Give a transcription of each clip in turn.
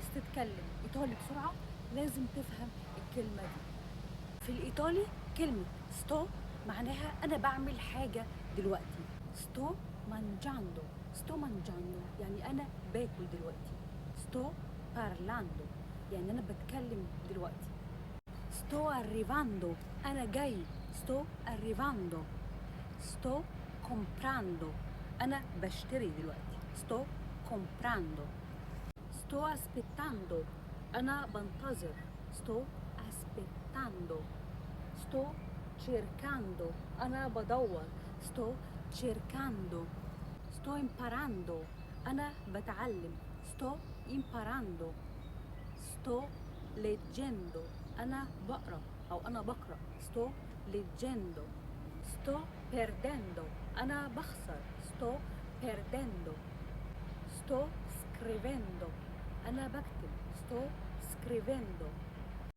عايز تتكلم ايطالي بسرعه لازم تفهم الكلمه دي. في الايطالي كلمه ستو معناها انا بعمل حاجه دلوقتي. ستو مانجاندو يعني انا باكل دلوقتي. ستو بارلاندو يعني انا بتكلم دلوقتي. ستو arrivando انا جاي. ستو arrivando. ستو comprando انا بشتري دلوقتي. ستو comprando. sto aspettando أنا بنتظر. sto aspettando. sto cercando أنا بدور. sto cercando. sto imparando أنا بتعلم. sto imparando. sto leggendo أنا بقرأ أو أنا بقرأ. sto leggendo. sto perdendo أنا بخسر. sto perdendo. sto scrivendo أنا بكتب. sto scrivendo.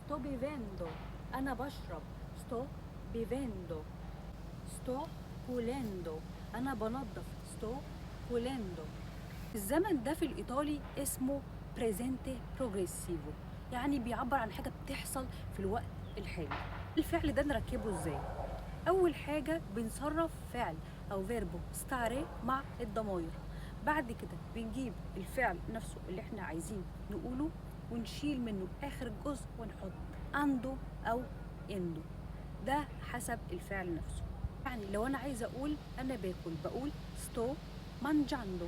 sto bevendo أنا بشرب. sto bevendo. sto pulendo أنا بنظف. sto pulendo. الزمن ده في الإيطالي اسمه presente progressivo يعني بيعبر عن حاجة بتحصل في الوقت الحالي. الفعل ده نركبه ازاي؟ أول حاجة بنصرف فعل أو فيربو ستاري مع الضماير. بعد كده بنجيب الفعل نفسه اللي احنا عايزين نقوله ونشيل منه آخر جزء ونحط أندو أو إندو، ده حسب الفعل نفسه. يعني لو أنا عايزة أقول أنا باكل بقول ستو مانجاندو.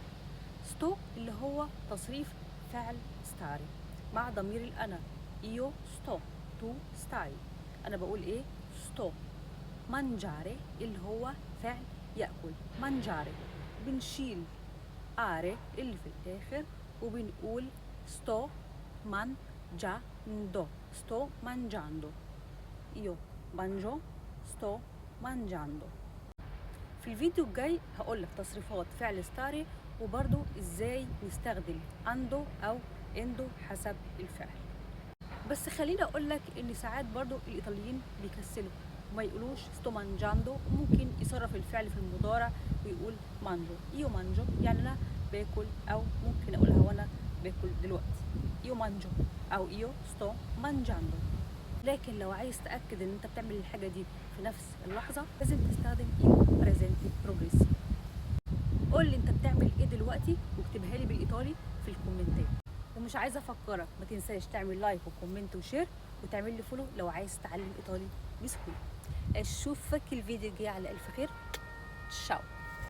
ستو اللي هو تصريف فعل ستاري مع ضمير الأنا. إيو ستو تو ستاي أنا بقول إيه؟ ستو. مانجاري اللي هو فعل يأكل. مانجاري بنشيل آري اللي في الآخر وبنقول sto mangiando. sto mangiando. io mangio. sto mangiando. في الفيديو الجاي هقولك تصريفات فعل ستاري وبرضو ازاي نستخدم اندو او اندو حسب الفعل. بس خليني اقولك ان ساعات برضو الايطاليين بيكسلوا وما يقولوش ستو مانجاندو، ممكن يصرف الفعل في المضارع ويقول مانجو. ايو مانجو يعني انا باكل، او ممكن اقولها وانا باكل دلوقتي. ايو مانجو او ايو ستو مانجاندو. لكن لو عايز تاكد ان انت بتعمل الحاجه دي في نفس اللحظه لازم تستخدم ايو بريزنتي بروجريسيف. قول لي انت بتعمل ايه دلوقتي واكتبها لي بالايطالي في الكومنتات. ومش عايزه افكرك ما تنساش تعمل لايك وكومنت وشير وتعمل لي فولو لو عايز تتعلم ايطالي بسهوله. اشوفك الفيديو الجاي على الف خير. تشاو.